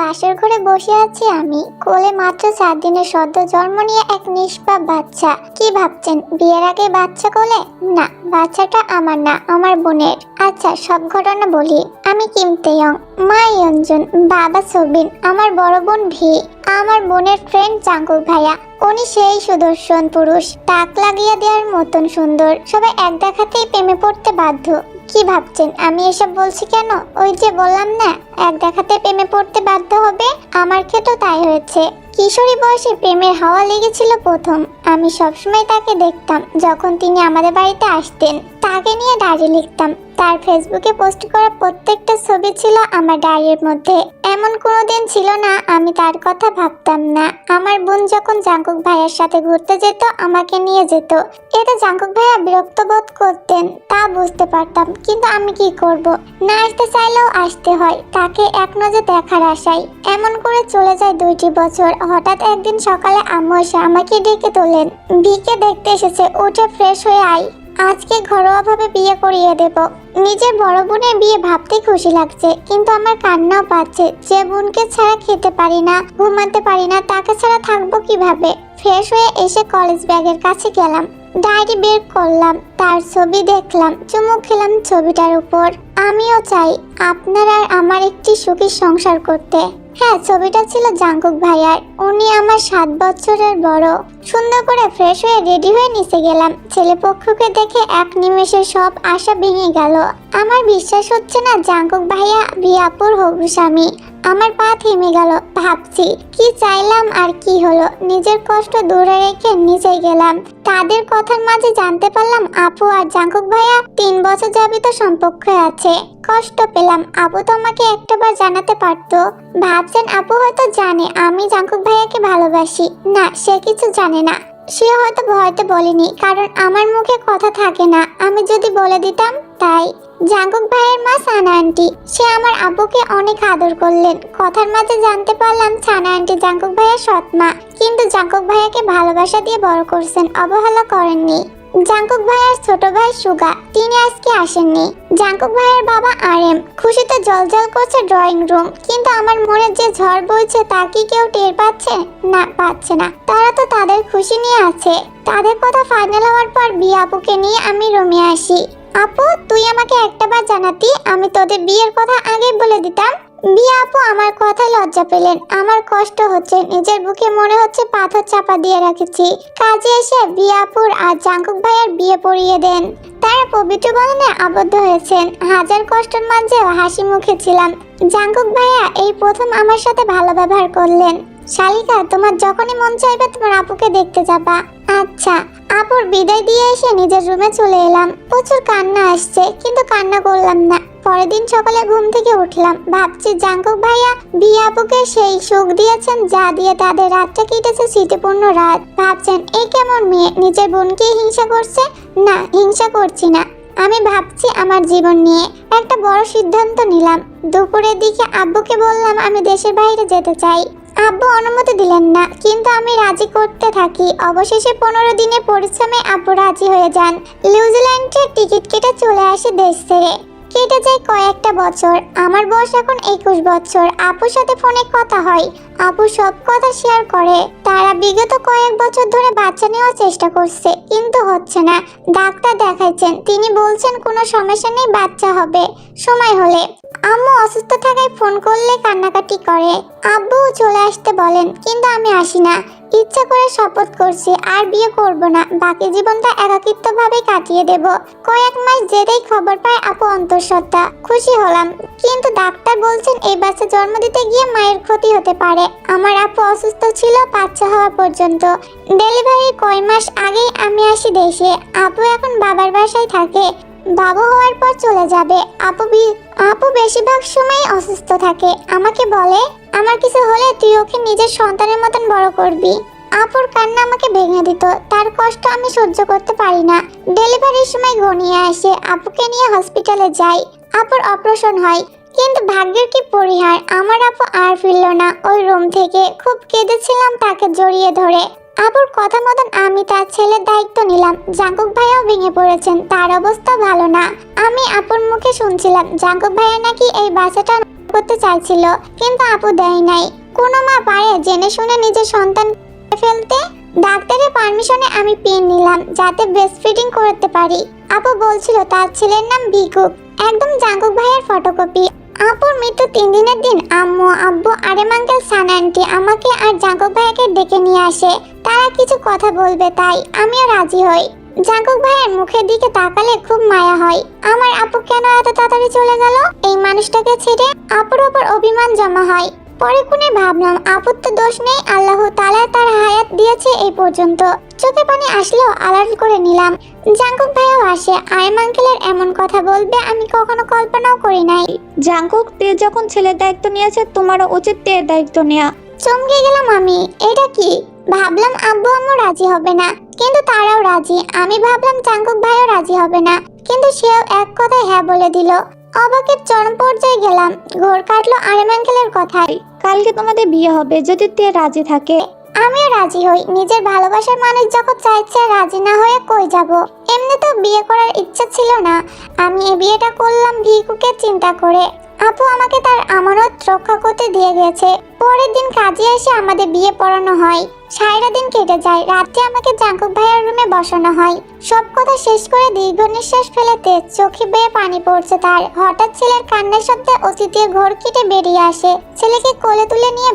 বাসর ঘরে বসে আছি আমি, কোলে মাত্র 4 দিনের সদ্য জন্ম নিয়ে এক নিষ্পাপ বাচ্চা। কি ভাবছেন বিয়ের আগে বাচ্চা কোলে? না, বাচ্চাটা আমার না, আমার বোনের। আচ্ছা, সব ঘটনা বলি। আমি কিম তেয়ং, মা ইয়ঞ্জন, বাবা সবিন, আমার বড় বোন ভি, আমার বোনের ফ্রেন্ড জাঙ্কুক ভাইয়া। উনি সেই সুদর্শন পুরুষ, তাক লাগিয়ে দেওয়ার মতন সুন্দর। সবাই এক দেখাতেই প্রেমে পড়তে বাধ্য। কি ভাবছেন আমি এসব বলছি কেন? ওই যে বললাম না, এক দেখাতে প্রেমে পড়তে বাধ্য হবে। আমার ক্ষেত্রেও তাই হয়েছে। কিশোরী বয়সে প্রেমের হাওয়া লেগেছিল প্রথম। আমি সবসময় তাকে দেখতাম যখন তিনি আমাদের বাড়িতে আসতেন। তাকে নিয়ে ডায়েরি লিখতাম। তার ফেসবুকে পোস্ট করা প্রত্যেকটা ছবি ছিল আমার ডায়েরির মধ্যে। এমন কোনোদিন ছিল না আমি তার কথা ভাবতাম না। আমার বোন যখন জাঙ্কুক ভাইয়ার সাথে ঘুরতে যেত, আমাকে নিয়ে যেত। এতে জাঙ্কুক ভাইয়া বিরক্ত বোধ করতেন, তা বুঝতে পারতাম, কিন্তু আমি কি করব? না আসতে চাইলেও আসতে হয়, তাকে এক নজর দেখার আশায়। এমন করে চলে যায় 2টি বছর। হঠাৎ একদিন সকালে আম্মু এসে আমাকে ডেকে তোলেন। বিকে দেখতে এসেছে, উঠে ফ্রেশ হয়ে আয়, আজকে ঘরোয়াভাবে বিয়ে করিয়ে দেব। নিজের বড় বোনের বিয়ে ভাবতে খুশি লাগছে, কিন্তু আমার কান্নাও পাচ্ছে। যে বোনকে ছাড়া খেতে পারি না, ঘুমাতে পারি না, তাকে ছাড়া থাকবো কিভাবে? ফ্রেশ হয়ে এসে কলেজ ব্যাগের কাছে গেলাম, ডায়েরি বের করলাম, তার ছবি দেখলাম, চুমু খেলাম ছবিটার উপর। আমিও চাই আপনার আর আমার একটি সুখী সংসার করতে। হ্যাঁ, ছবিটা ছিল জাঙ্কুক ভাইয়ার। উনি আমার 7 বছরের বড়। সুন্দর করে ফ্রেশ হয়ে রেডি হয়ে নিচে গেলাম। ছেলে পক্ষকে দেখে এক নিমেষে সব আশা ভেঙে গেল। আমার বিশ্বাস হচ্ছে না জাঙ্কুক ভাইয়া বিয়াপুর হবু স্বামী। আমার পা থেমে গেল। ভাবছি কি চাইলাম আর কি হলো। নিজের কষ্ট দূরে রেখে নিচে গেলাম। তাদের কথার মাঝে জানতে পারলাম আপু আর জাঙ্কুক ভাইয়া 3 বছর যাবিত সম্পর্কে আছে। কষ্ট পেলাম। আপু তো আমাকে একটাবার জানাতে পারতো। ভাবছেন আপু হয়তো জানে আমি জাঙ্কুক ভাইয়াকে ভালোবাসি। না, সে কিছু জানে না। সে হয়তো ভয়তে বলেনি, কারণ আমার মুখে কথা থাকে না। আমি যদি বলে দিতাম তাই। জাঙ্কুক ভাইয়ের মা সানা আন্টি, সে আমার আব্বুকে অনেক আদর করলেন। কথার মাঝে জানতে পারলাম সানা আন্টি জাঙ্কুক ভাইয়ের সৎ মা, কিন্তু জাঙ্কুক ভাইয়াকে ভালোবাসা দিয়ে বড় করছেন, অবহেলা করেননি। জাঙ্কুক ভাইয়ের ছোট ভাই সুগা, তিনি আজকে আসেননি। জাঙ্কুক ভাইয়ের বাবা আরএম, খুশিতে জলজল করছে ড্রয়িং রুম। কিন্তু আমার মনে যে ঝড় বইছে তা কি কেউ টের পাচ্ছে? না, পাচ্ছে না। তারা তো তাদের খুশি নিয়ে আছে। তাদের কথা ফাইনাল হওয়ার পর বিয়ে আপুকে নিয়ে আমি রুমে আসি। আপু, তুই আমাকে একটাবার জানাতি, আমি তোদের বিয়ের কথা আগে বলে দিতাম। বিয়ে আপু আমার কথায় লজ্জা পেলেন। আমার কষ্ট হচ্ছে, নিজের বুকে মনে হচ্ছে পাথর চাপা দিয়ে রেখেছি। কাজে এসে বিয়ে আপুর আর জাঙ্কুক ভাইয়ের বিয়ে পড়িয়ে দেন। তারা পবিত্র বন্ধনে আবদ্ধ হয়েছেন। হাজার কষ্টের মাঝে হাসি মুখে ছিলাম। জাঙ্কুক ভাইয়া এই প্রথম আমার সাথে ভালো ব্যবহার করলেন। শালিকা, তোমার যখনই মন চাইবে তোমার আপুকে দেখতে যাবা। আচ্ছা। আপুর বিদায় দিয়ে এসে নিজের রুমে চলে এলাম। প্রচুর কান্না আসছে, কিন্তু কান্না করলাম না। পরের দিন সকালে ঘুম থেকে উঠলাম, ভাবছি জাঙ্কুক ভাইয়া বিয়ে আপুকে সেই সুখ দিয়েছেন যা দিয়ে তাদের রাতটা কেটেছে স্মৃতিপূর্ণ রাত। ভাবছেন এই কেমন মেয়ে, নিজের বোনকে হিংসা করছে? না, হিংসা করছি না। আমি ভাবছি আমার জীবন নিয়ে। একটা বড় সিদ্ধান্ত নিলাম। দুপুরের দিকে আব্বুকে বললাম আমি দেশের বাইরে যেতে চাই। আব্বু অনুমতি দিলেন না, কিন্তু আমি রাজি করতে থাকি। অবশেষে 15 দিনের পরিশ্রমে আব্বু রাজি হয়ে যান। নিউজিল্যান্ডের টিকিট কেটে চলে আসি দেশ ছেড়ে। কেটে যায় কয়েকটা বছর। আমার বয়স এখন 21 বছর। আপুর সাথে ফোনে কথা হয়। আপু সব কথা শেয়ার করে। তারা বিগত কয়েক বছর ধরে বাচ্চা নেওয়ার চেষ্টা করছে, কিন্তু হচ্ছে না। ডাক্তার দেখাইছেন, তিনি বলছেন কোনো সমস্যা নেই, বাচ্চা হবে সময় হলে। আম্মু অসুস্থ থাকায় ফোন করলে কান্নাকাটি করে। আব্বু চলে আসতে বলেন, কিন্তু আমি আসি না। ইচ্ছা করে শপথ করছি আর বিয়ে করব না। বাকি জীবনটা একাকিত্ব ভাবে কাটিয়ে দেব। কয়েক মাস যেতেই খবর পায় আপু অন্তঃসত্ত্বা। খুশি হলাম, কিন্তু ডাক্তার বলছেন এই বাচ্চা জন্ম দিতে গিয়ে মায়ের ক্ষতি হতে পারে। আমার আপু অসুস্থ ছিল বাচ্চা হওয়া পর্যন্ত। ডেলিভারির কয় মাস আগেই আমি আসি দেশে। আপু এখন বাবার বাসায় থাকে। বাবু হওয়ার পর চলে যাবে। আপু বেশিরভাগ সময় অসুস্থ থাকে। আমাকে বলে আমার কিছু হলে তুই ওকে নিজের সন্তানের মতন বড় করবি। আপুর কান্না আমাকে ভেঙে দিত। তার কষ্ট আমি সহ্য করতে পারি না। ডেলিভারির সময় ঘনিয়ে আসে। আপুকে নিয়ে হসপিটালে যাই। আপুর অপারেশন হয়, কিন্তু ভাগ্যের কি পরিহার, আমার আপু আর ফিরল না ওই রুম থেকে। খুব কেঁদেছিলাম তাকে জড়িয়ে ধরে। আপুর কথা মতন আমি তার ছেলের দায়িত্ব নিলাম। জাঙ্কুক ভাইয়াও ভেঙে পড়েছেন, তার অবস্থা ভালো না। আমি আপুর মুখে শুনছিলাম জাঙ্কুক ভাইয়া নাকি এই বাচ্চাটা করতে চাইছিল, কিন্তু আপু দেয় নাই। কোনো মা পারে জেনে শুনে নিজের সন্তান ফেলতে? ডাক্তারের পারমিশনে আমি পিন নিলাম যাতে ব্রেস্ট ফিডিং করতে পারি। আপু বলছিল তার ছেলের নাম ভিকুক, একদম জাঙ্কুক ভাইয়ের ফটোকপি। আপুর মৃত্যু 3 দিনের দিন আম্মু, আব্বু, আরেম আঙ্কেল, সানা আন্টি আমাকে আর জাঙ্কুক ভাইয়াকে ডেকে নিয়ে আসে। তারা কিছু কথা বলবে, তাই আমিও রাজি হই। জাঙ্কুক ভাইয়ের মুখের দিকে তাকালে খুব মায়া হয়। আমার আপু কেন এত তাড়াতাড়ি চলে গেল এই মানুষটাকে ছেড়ে? আপুর ওপর অভিমান জমা হয়। পরে কোণে ভাবলাম আপুর তো দোষ নেই, আল্লাহ তাআলা তার হায়াত দিয়েছে এই পর্যন্ত। চোখে পানি আসলো, আড়াল করে নিলাম। জাঙ্কুক ভাইও আসে। আরেম আঙ্কেলের এমন কথা বলবে আমি কখনো কল্পনাও করি নাই। জাঙ্কুক, তে যখন ছেলের দায়িত্ব নিয়েছে তোমারও উচিত তে দায়িত্ব নেওয়া। চমকে গেলাম আমি, এটা কি? ভাবলাম আব্বু আম্মু রাজি হবে না, কিন্তু তারাও রাজি। আমি ভাবলাম জাঙ্কুক ভাইও রাজি হবে না, কিন্তু সেও এক কথায় হ্যাঁ বলে দিল। অবাকের চরম পর্যায়ে গেলাম। ঘোর কাটলো আরেম আঙ্কেলের কথায়। কালকে তোমাদের বিয়ে হবে, যদি তে রাজি থাকে। আমিও রাজি হই। নিজের ভালোবাসার মানুষ যখন চাইছে, রাজি না হয়ে কই যাব? এমনিতেও বিয়ে করার ইচ্ছা ছিল না। আমি এই বিয়েটা করলাম ভিকুকে চিন্তা করে। আপু আমাকে তার আমানত রক্ষা করতে দিয়ে গেছে। পরের দিন কাজে এসে আমাদের বিয়ে পড়ানো হয়। সারা দিন কেটে যায়। রাতে আমাকে জাঙ্কুক ভাইয়ের রুমে বসানো হয়। সব কথা শেষ করে দীর্ঘ নিঃশ্বাস ফেলেতে চোখে বেয়ে পানি পড়ছে তার। হঠাৎ ছেলের কান্নার শব্দে অতীতের ঘোর কেটে বেরিয়ে আসে। ছেলেকে কোলে তুলে নিয়ে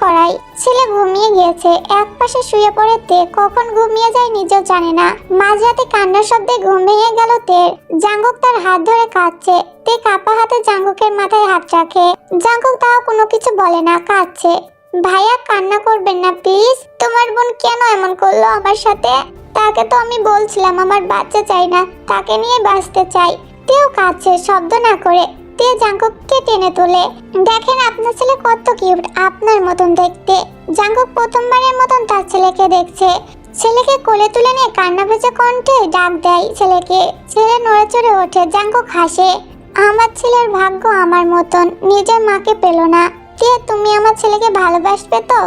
করাই। ছেলে ঘুমিয়ে গিয়েছে। এক পাশে শুয়ে পড়ে তে। কখন ঘুমিয়ে যায় নিজেও জানে না। মাঝরাতে কান্নার শব্দে ঘুম ভেঙে গেল তের। জাঙ্কুক তার হাত ধরে কাঁদছে। তে কাঁপা হাতে জাঙ্কুকের মাথায় হাত রাখে। জাঙ্কুক তাও কোনো কিছু বলে না, কাঁদছে। ভাইয়া কান্না করবেন না প্লিজ। তোমার বোন কেন এমন করলো আমার সাথে? তাকে তো আমি বলছিলাম আমার বাচ্চা চাই না, তাকে নিয়ে বাঁচতে চাই। তেও কাঁদছে শব্দ না করে। তে জাঙ্কুককে টেনে তোলে। দেখেন আপনার ছেলে কত কিউট, আপনার মতন দেখতে। জাঙ্কুক প্রথমবারের মতন তার ছেলেকে দেখছে। ছেলেকে কোলে তুলে নিয়ে কান্না ভেজা কণ্ঠে ডাক দেয় ছেলেকে। ছেলে নড়ে চড়ে ওঠে। জাঙ্কুক হাসে। আমার ছেলের ভাগ্য আমার মতন, নিজের মাকে পেল না। তে তুমি আমার ছেলেকে ভালোবাসবে তো?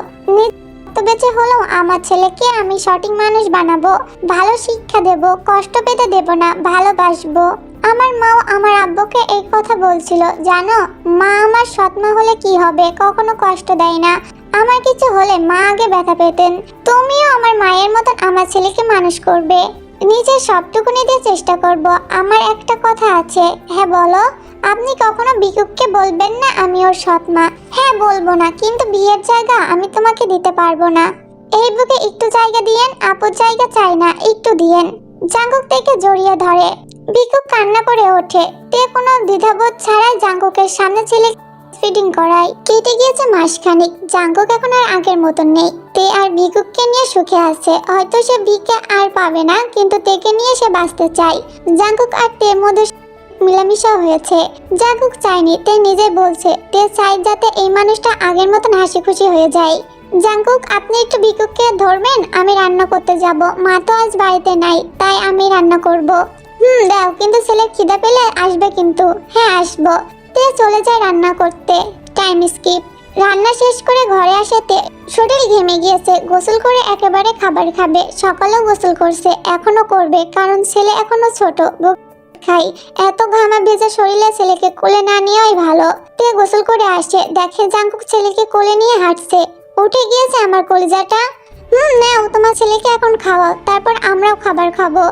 বেঁচে হলেও আমার ছেলেকে আমি সঠিক মানুষ বানাবো, ভালো শিক্ষা দেব, কষ্ট পেতে দেব না, ভালোবাসবো। আমার মাও আমার আব্বুকে এই কথা বলছিল, জানো মা আমার সৎমা হলে কি হবে, কখনো কষ্ট দেয় না। আমার কিছু হলে মা আগে ব্যথা পেতেন। তুমিও আমার মায়ের মতন আমার ছেলেকে মানুষ করবে। নিজের সবটুকুনি দিয়ে চেষ্টা করব। আমার একটা কথা আছে। হ্যাঁ বলো। আপনি কখনো ভিকুককে বলবেন না আমি ওর সৎমা? হ্যাঁ বলবো না, কিন্তু বিয়ের জায়গা আমি তোমাকে দিতে পারবো না। এই বুকে একটু জায়গা দিয়েন, আপুর জায়গা চাই না, একটু দিয়েন। জাঙ্কুক থেকে জড়িয়ে ধরে। ভিকুক কান্না করে ওঠে। তে কোনো দ্বিধাবোধ ছাড়াই জাঙ্কুকের সামনে ছেলে ফিডিং করায়। কেটে গিয়েছে মাসখানেক। জাঙ্কুক এখন আর আগের মতন নেই। তে আর ভিকুককে নিয়ে সুখে আছে। হয়তো সে ভিকে আর পাবে না, কিন্তু তেকে নিয়ে সে বাঁচতে চায়। জাঙ্কুক আর তের মধ্যে মিলামিশা হয়েছে। জাঙ্কুক চায়নি, তে নিজে বলছে। তে চাই যাতে এই মানুষটা আগের মতন হাসি খুশি হয়ে যায়। জাঙ্কুক আপনি একটু ভিকুককে ধরবেন, আমি রান্না করতে যাব। মা তো আজ বাড়িতে নাই, তাই আমি রান্না করব। দাও, কিন্তু ছেলে খিদা পেলে আসবে কিন্তু। হ্যাঁ আসবো। তে চলে যায় রান্না করতে। Time skip. রান্না শেষ করে ঘরে আসে তে। শরীর ঘেমে গিয়েছে। গোসল করে একেবারে খাবার খাবে। সকালেও গোসল করছে, এখনো করবে, কারণ ছেলে এখনো ছোট। খাই এত ঘামা ভেজা শরীরে ছেলেকে কোলে না নেওয়াই ভালো। তে গোসল করে আসে। দেখে জাঙ্কুক ছেলেকে কোলে নিয়ে হাঁটছে। উঠে গিয়েছে আমার কলিজাটা। নাও, তোমার ছেলেকে এখন খাওয়াও, তারপর আমরাও খাবার খাবো।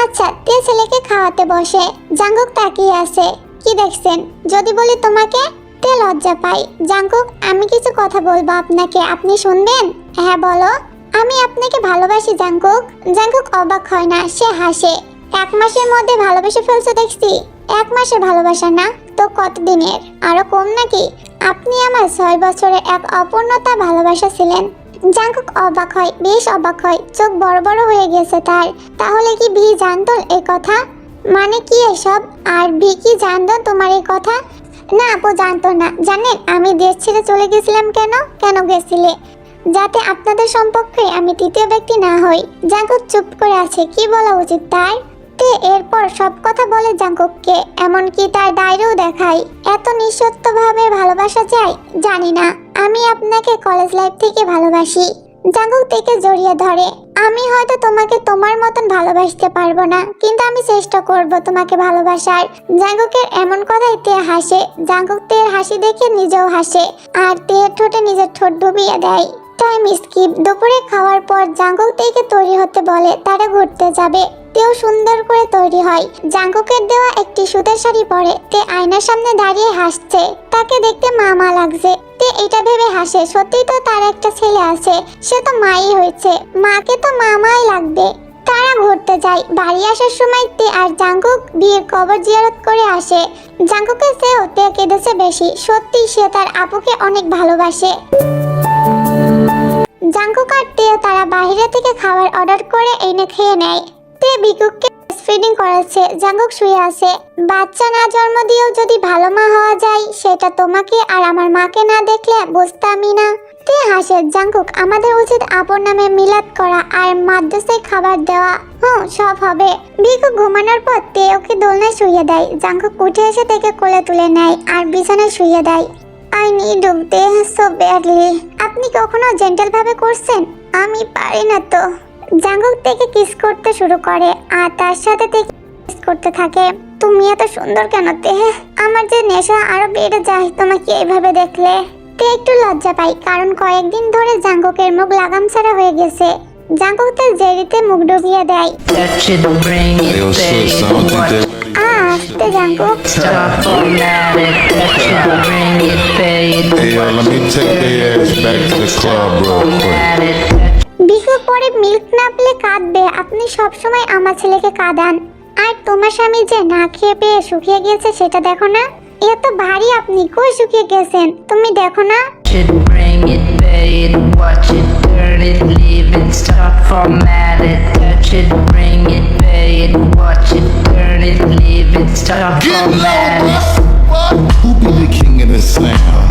আচ্ছা। তে ছেলেকে খাওয়াতে বসে। জাঙ্কুক তাকিয়ে আছে। কি দেখছেন? যদি বলি তোমাকে? তে লজ্জা পাই। জাঙ্কুক আমি কিছু কথা বলবো আপনাকে, আপনি শুনবেন? হ্যাঁ বলো। আমি আপনাকে ভালোবাসি জাঙ্কুক। জাঙ্কুক অবাক হয় না, সে হাসে। 1 মাসের মধ্যে ভালোবেসে ফেলছো দেখছি। 1 মাসের ভালোবাসা না তো কতদিনের? আরো কম নাকি? আপনি আমার 6 বছরের এক অপূর্ণতা ভালোবাসা ছিলেন। জাঙ্কুক অবাক হয়, বেশ অবাক হয়। চোখ বড় বড় হয়ে গেছে তার। তাহলে কি ভি জানতো এই কথা? মানে কি এসব? আর ভি কি জানতো তোমার এই কথা? না আপু জানতো না। জানেন আমি দেশ ছেড়ে চলে গেছিলাম কেন? কেন গেছিলে? যাতে আপনাদের সম্পর্কে আমি তৃতীয় ব্যক্তি না হই। জাঙ্কুক চুপ করে আছে। কি বলা উচিত তার? তে এরপর সব কথা বলে জাঙ্কুককে, এমনকি তার ডায়েরিও দেখায়। এত নিঃশর্তভাবে ভালোবাসা যায়? জানি না। আমি আপনাকে কলেজ লাইফ থেকে ভালোবাসি। জাঙ্কুক তেকে জড়িয়ে ধরে। আমি হয়তো তোমাকে তোমার মতন ভালোবাসতে পারবো না, কিন্তু আমি চেষ্টা করব তোমাকে ভালোবাসার। জাঙ্কুকের এমন কথায় তে হাসে। জাঙ্কুক তের হাসি দেখে নিজেও হাসে আর তের ঠোঁটে নিজের ঠোঁট ডুবিয়ে দেয়। Time skip. দুপুরে খাওয়ার পর জাঙ্কুক তেকে তৈরি হতে বলে, তারা ঘুরতে যাবে। তেও সুন্দর করে তৈরি হয়। জাঙ্কুকের দেওয়া একটি সুতার শাড়ি পরে তে আয়নার সামনে দাঁড়িয়ে হাসছে। তাকে দেখতে মা লাগছে। তে এটা ভেবে হাসে, সত্যিই তো তার একটা ছেলে আছে, সে তো মাই হয়েছে, মাকে তো মামাই লাগবে। তারা ঘুরতে যায়। বাড়ি আসার সময় তে আর জাঙ্কুক বিয়ের কবর জিয়ারত করে আসে। জাঙ্কুকের চেয়েও তে কেঁদেছে বেশি। সত্যি সে তার আপুকে অনেক ভালোবাসে। জাঙ্কুক আর তে তারা বাইরে থেকে খাবার অর্ডার করে এনে খেয়ে নেয়। তে বিকুককে ফিডিং করাচ্ছে। জাঙ্কুক শুয়ে আছে। বাচ্চা না জন্ম দিয়েও যদি ভালো মা হওয়া যায়, সেটা তোমাকে আর আমার মাকে না দেখলে বুঝতামই না। তে হাসে। জাঙ্কুক, আমাদের উচিত আপন নামে মিলাদ করা আর মাদ্রাসায় খাবার দেওয়া। সব হবে। বিকুক ঘুমানোর পর তে ওকে দোলনায় শুইয়ে দেয়। জাঙ্কুক উঠে এসে তেকে কোলে তুলে নেয় আর বিছানায় শুইয়ে দেয়। আই নিড ডুবতে সো ব্যাডলি। আপনি কখনো জেন্টাল ভাবে করছেন? আমি পারি না তো। জাঙ্কুক থেকে কিস করতে শুরু করে আর তার সাথে থেকে কিস করতে থাকে। তুমি এত সুন্দর কেন তে? আমার যে নেশা আরো বেড়ে যায় তোমাকে এইভাবে দেখলে। তে একটু লজ্জা পাই, কারণ কয়েকদিন ধরে জাঙ্কুকের মুখ লাগাম ছাড়া হয়ে গেছে। জাঙ্কুক তার জেরিতে মুখ ডুবিয়ে দেয়। আস্তে জাঙ্কুক। বিকু পরে মিল্ক না পেলে কাঁদবে। আপনি সবসময় আমার ছেলেকে কাঁদান, আর তোমার স্বামী যে না খেয়ে পেয়ে শুকিয়ে গেছে সেটা দেখো না। এত ভারী, আপনি কই শুকিয়ে গেছেন তুমি দেখো না। Who be the king of this sound?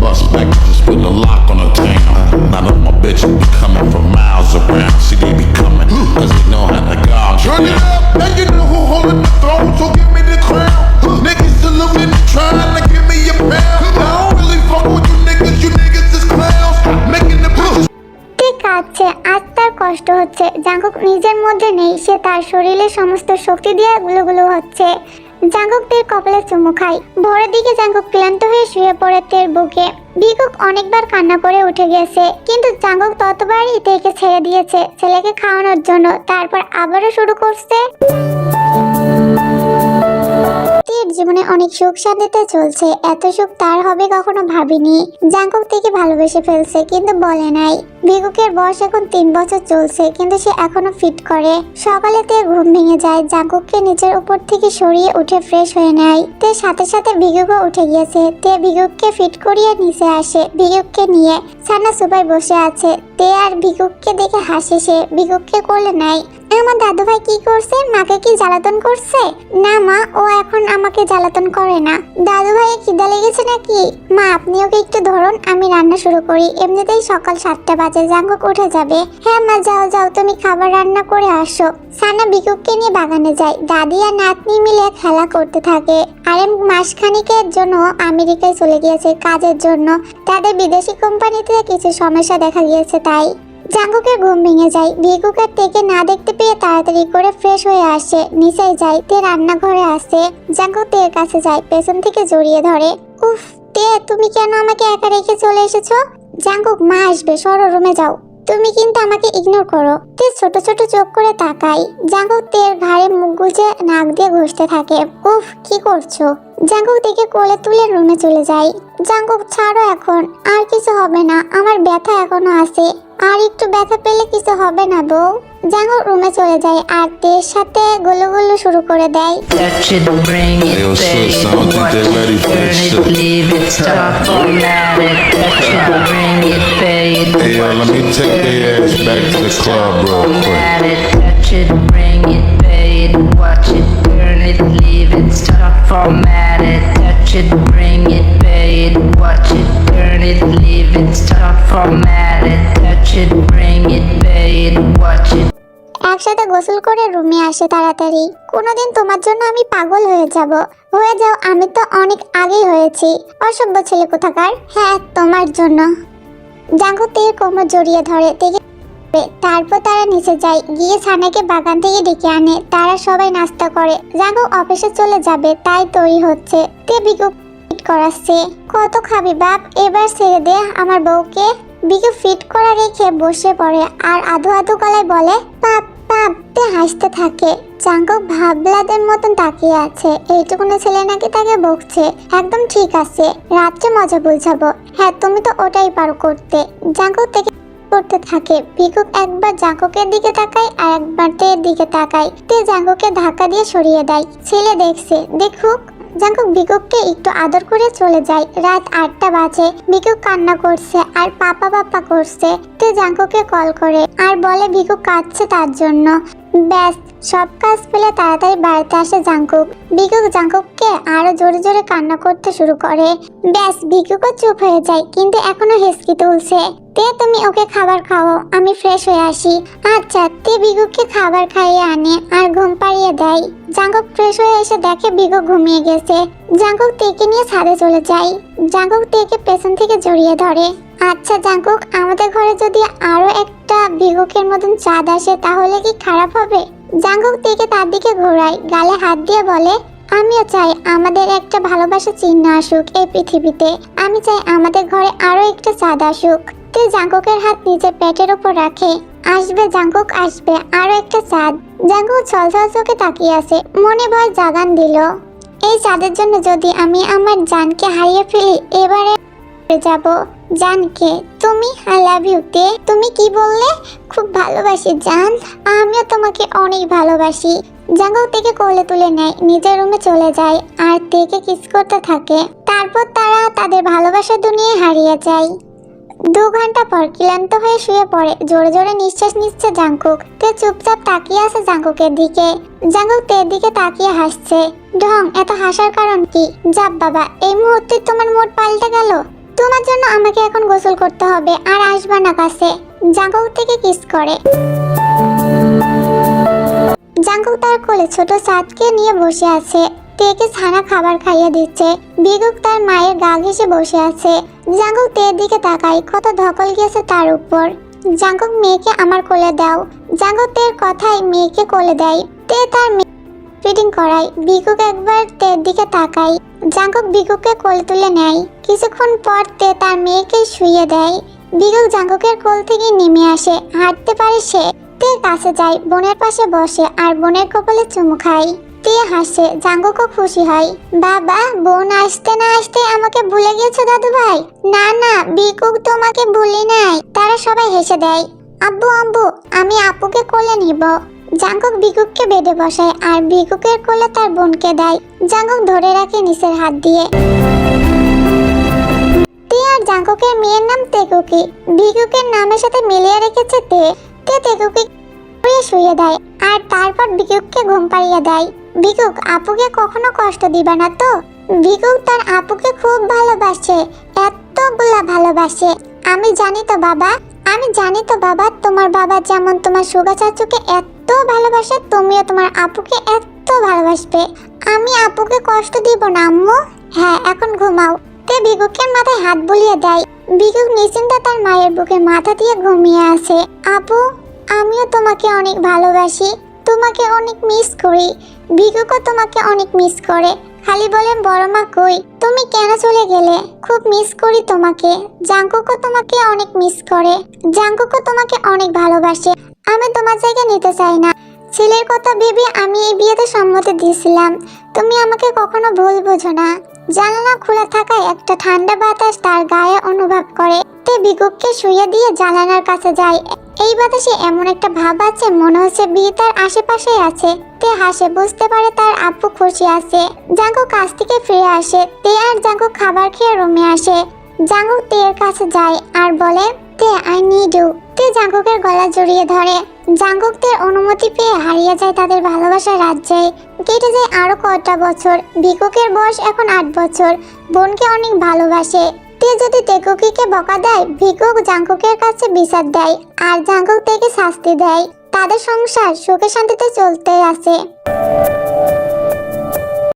Bust back just with a lock on the town. Now know my bitch be coming from miles around. See they be coming, cause they know how to gouge. Turn it up, now you know who holding the throne, so give me the crown. Niggas still living trying to give me a pound. I don't really fuck with you niggas is clowns. Making the bitches. কাঁদছে, আজ তার কষ্ট হচ্ছে। Jungkook নিজের মধ্যে নেই, সে তার শরীরে সমস্ত শক্তি দিয়ে গুলো হচ্ছে। জাঙ্কুক তের কপালে চুমু খায়। ভোরের দিকে জাঙ্কুক ক্লান্ত হয়ে শুয়ে পড়ে তের বুকে। বিকুক অনেকবার কান্না করে উঠে গেছে, কিন্তু জাঙ্কুক ততবারই তেকে ছেড়ে দিয়েছে ছেলেকে খাওয়ানোর জন্য। তারপর আবারও শুরু করছে। তের জীবনে অনেক সুখ শান্তিতে চলছে। এত সুখ তার হবে কখনো ভাবিনি। জাঙ্কুক থেকে ভালোবেসে ফেলছে, কিন্তু বলে নাই। বিকুকের বয়স এখন 3 বছর চলছে, কিন্তু সে এখনো ফিট করে। সকালে তে ঘুম ভেঙে যায়। জাঙ্কুককে নিচের উপর থেকে সরিয়ে উঠে ফ্রেশ হয়ে নেয়। তে সাথে সাথে বিকুকও উঠে গিয়েছে। তে বিকুককে ফিট করিয়ে নিচে আসে। বিকুককে নিয়ে সানা সোফায় বসে আছে। তে আর বিকুককে দেখে হাসে। সে বিকুককে কোলে নেয়। আমার দাদু ভাই কি করছে? মাকে কি জ্বালাতন করছে? না মা, ও এখন আমাকে জ্বালাতন করে না। দাদু ভাইয়ের খিদা লেগেছে নাকি? মা আপনি ওকে একটু ধরুন, আমি রান্না শুরু করি। এমনিতেই সকাল 7টা বাজে, জাঙ্কুক উঠে যাবে। হ্যাঁ মা, যাও যাও, তুমি খাবার রান্না করে আসো। সানা বিকুককে নিয়ে বাগানে যায়। দাদি আর নাতনি মিলে খেলা করতে থাকে। আরেম মাসখানিকের জন্য আমেরিকায় চলে গিয়েছে কাজের জন্য। তাদের বিদেশি কোম্পানিতে কিছু সমস্যা দেখা গিয়েছে, তাই জাঙ্কুকের ঘুম ভেঙে যায়। বিকুকের তেকে না দেখতে পেয়ে তাড়াতাড়ি করে ফ্রেশ হয়ে আসে। নিচে যায়। তে রান্নাঘরে আসে। জাঙ্কুক তের কাছে যায়, পেছন থেকে জড়িয়ে ধরে। উফ তে, তুমি কেন আমাকে একা রেখে চলে এসেছো? জাঙ্কুক, মা আসবে, সরো রুমে যাও। তুমি কিন্তু আমাকে ইগনোর করো। তে ছোট ছোট চোখ করে তাকায়। জাঙ্কুক তের ঘাড়ে মুখ গুজে নাক দিয়ে ঘষতে থাকে। উফ, কি করছো? জাঙ্কুক থেকে কোলে তুলে রুমে চলে যায়। জাঙ্কুক, ছাড়ো এখন, আর কিছু হবে না, আমার ব্যথা এখনো আছে। আর একটু ব্যথা পেলে কিছু হবে না বউ। জাঙ্কুক রুমে চলে যায় আর তের সাথে গুলো শুরু করে দেয়। Yo, sis, I don't think they're ready for this shit. Hey, yo, let me take their ass back to the club real quick. একসাথে গোসল করে রুমে আসে তাড়াতাড়ি। কোনোদিন তোমার জন্য আমি পাগল হয়ে যাব। হয়ে যাও, আমি তো অনেক আগেই হয়েছি। অসভ্য ছেলে কোথাকার। হ্যাঁ, তোমার জন্য। জাঙ্কুক তের কোমর জড়িয়ে ধরে, তেকে তারপর তারা নিচে যায়, গিয়ে সানাকে বাগান থেকে ডেকে আনে। তারা সবাই নাস্তা করে। জাঙ্কুক অফিসে চলে যাবে তাই তৈরি হচ্ছে। তে বিকু ফিট করাচ্ছে। কত খাবি বাপ, এবার ছেড়ে দে আমার বউকে। বিকু ফিট করা রেখে বসে পড়ে আর আধো আধো গলায় বলে পাপ পাপ। তে হাসতে থাকে। জাঙ্কুক ভাবলাদের মতন তাকিয়ে আছে। এইটুকুনি ছেলে নাকি তাকে বকছে। একদম ঠিক আছে, রাত্রে মজা বুঝাবো। হ্যাঁ তুমি তো ওটাই পারো করতে। জাঙ্কুক থেকে করতে থাকে। ভিকুক একবার জাঙ্কুকের দিকে তাকায় আর একবার তের দিকে তাকায়। তে জাঙ্কুকে ধাক্কা দিয়ে সরিয়ে দেয়। ছেলে দেখছে, দেখুক। জাঙ্কুক ভিকুককে একটু আদর করে চলে যায়। রাত 8টা বাজে। ভিকুক কান্না করছে আর পাপা পাপা করছে। তে জাঙ্কুকে কল করে আর বলে ভিকুক কাঁদছে তার জন্য। ব্যাস, সব কাজ ফেলে তাড়াতাড়ি বাড়িতে আসে জাঙ্কুক। ভিকুক জাঙ্কুককে আরো জোরে জোরে কান্না করতে শুরু করে। ব্যাস, ভিকুকও চুপ হয়ে যায়, কিন্তু এখনো হেসকি তুলছে। তে তুমি ওকে খাবার খাও, আমি ফ্রেশ হয়ে আসি। আচ্ছা। তে ভিকুককে খাবার খাইয়ে আনে আর ঘুম পাড়িয়ে দেয়। জাঙ্কুক ফ্রেশ হয়ে এসে দেখে ভিকুক ঘুমিয়ে গেছে। জাঙ্কুক তেকে নিয়ে ছাদে চলে যায়। জাঙ্কুক তেকে পেছন থেকে জড়িয়ে ধরে। আচ্ছা জাঙ্কুক, আমাদের ঘরে যদি আরো একটা ভিকুকের মতন চাঁদ আসে তাহলে কি খারাপ হবে? জাঙ্কুক তেকে তার দিকে ঘোরায়, গালে হাত দিয়ে বলে আমিও চাই আমাদের একটা ভালোবাসার চিহ্ন আসুক এই পৃথিবীতে। আমি চাই আমাদের ঘরে আরো একটা চাঁদ আসুক। তে জাঙ্কুকের হাত নিজের পেটের উপর রাখে। আসবে জাঙ্কুক, আসবে আরো একটা চাঁদ। জাঙ্কুক ছলছল চোখে তাকিয়ে আছে, মনে ভয় জাগান দিল। এই চাঁদের জন্য যদি আমি আমার জানকে হারিয়ে ফেলি, এবারে যাব। জানকে তুমি, আই লাভ ইউ। তে তুমি কি বললে? খুব ভালোবাসি জান, আমিও তোমাকে অনেক ভালোবাসি। জাঙ্কুক থেকে কোলে তুলে নেয়, নিজের রুমে চলে যায় আর তেকে কিস করতে থাকে। তারপর তারা তাদের ভালোবাসার দুনিয়ায় হারিয়ে যায়। 2 ঘন্টা পর ক্লান্ত হয়ে শুয়ে পড়ে। জোরে জোরে নিঃশ্বাস নিচ্ছে জাঙ্কুক। তে চুপচাপ তাকিয়ে আছে জাঙ্কুকের দিকে। জাঙ্কুক তের দিকে তাকিয়ে হাসছে। ঢং, এত হাসার কারণ কি? যাক বাবা, এই মুহূর্তে তোমার মুড পাল্টে গেল। তোমার জন্য আমাকে এখন গোসল করতে হবে আর আসবা না কাছে। জাঙ্কুক থেকে কিস করে। জাঙ্কুক তার কোলে ছোট চাঁদকে নিয়ে বসে আছে। তেকে ছানা খাবার খাইয়ে দিচ্ছে। ভিকুক তার মায়ের গা ঘেঁষে বসে আছে। জাঙ্কুক তের দিকে তাকায়, কত ধকল গেছে তার উপর। জাঙ্কুক মেয়েকে আমার কোলে দাও। জাঙ্কুক তের কথায় মেয়েকে কোলে দেয়। তে তার ফিটিং করায়। ভিকুক একবার তের দিকে তাকায়। জাঙ্কুক ভিকুককে কোলে তুলে নেয়। কিছুক্ষণ পর তে তার মেয়েকে শুইয়ে দেয়। ভিকুক জাঙ্কুকের কোল থেকে নেমে আসে। হাঁটতে পারে সে। তে কাছে যায়, বোনের পাশে বসে আর বোনের কপালে চুমু খায়। তে হাসে। জাঙ্কুকও খুশি হয়। বাবা, বোন আসতে না আসতে আমাকে ভুলে গেছো দাদু ভাই? না না, ভিকুক তোমাকে ভুলি নাই। তারা সবাই হেসে দেয়। আব্বু আব্বু, আমি আপুকে কোলে নিব। জাঙ্কুক ভিকুককে বেডে বসায় আর ভিকুকের কোলে তার বোনকে দেয়। জাঙ্কুক ধরে রাখে নিচের হাত দিয়ে। তে আর জাঙ্কুকের মেয়ের নাম তেকুকি। ভিকুকের নামের সাথে মিলিয়ে রেখেছে তে। তে তেকুকি শুয়ে দেয় আর তারপর ভিকুককে ঘুম পাড়িয়ে দেয়। ভিকুক, আপুকে কখনো কষ্ট দিবা না তো? ভিকুক তার আপুকে খুব ভালোবাসে, এতগুলা ভালোবাসে। আমি জানি তো বাবা, আমি জানি তো বাবা, তোমার বাবা যেমন তোমার সুগা চাচুকে এত ভালোবাসে, তুমিও তোমার আপুকে এত ভালোবাসবে। আমি আপুকে কষ্ট দিব না আম্মু। হ্যাঁ, এখন ঘুমাও। তে ভিকুকের মাথায় হাত বুলিয়ে দেয়। ভিকুক নিশ্চিন্তে তার মায়ের বুকে মাথা দিয়ে ঘুমিয়ে আছে। আপু, আমিও তোমাকে অনেক ভালোবাসি, তোমাকে অনেক মিস করি। ভিকুকও তোমাকে অনেক মিস করে, খালি বলে বড় মা কই, তুমি কেন চলে গেলে? খুব মিস করি তোমাকে। জাঙ্কুকও তোমাকে অনেক মিস করে, জাঙ্কুকও তোমাকে অনেক ভালোবাসে। আমি তোমার জায়গা নিতে চাই না। ছেলের কথা ভেবে আমি এই বিয়েতে সম্মতি দিয়েছিলাম। তুমি আমাকে কখনো ভুল বোঝো না। জানালা খোলা থাকায় একটা ঠান্ডা বাতাস তার গায়ে অনুভব করে। তে ভিকুককে শুয়ে দিয়ে জানালার কাছে যায়। এই বাতাসে এমন একটা ভাব আছে, মনে হচ্ছে বিয়ে তার আশেপাশেই আছে। তে হাসে, বুঝতে পারে তার আপু খুশি আছে। জাঙ্কুক কাছ থেকে ফিরে আসে। তে আর জাঙ্কুক খাবার খেয়ে রুমে আসে। জাঙ্কুক তের কাছে যায় আর বলে, তে আই নিড ইউ। তে জাঙ্কুকের গলা জড়িয়ে ধরে। জাঙ্কুক তের অনুমতি পেয়ে হারিয়ে যায় তাদের ভালোবাসার রাজ্যে। কেটে যায় আরো কয়টা বছর। ভিকুকের বয়স এখন 8 বছর। বোনকে অনেক ভালোবাসে। তে যদি তেকুকিকে বকা দেয়, ভিকুক জাঙ্কুকের কাছে বিচার দেয় আর জাঙ্কুক তেকে শাস্তি দেয়। তাদের সংসার সুখে শান্তিতে চলতে আছে।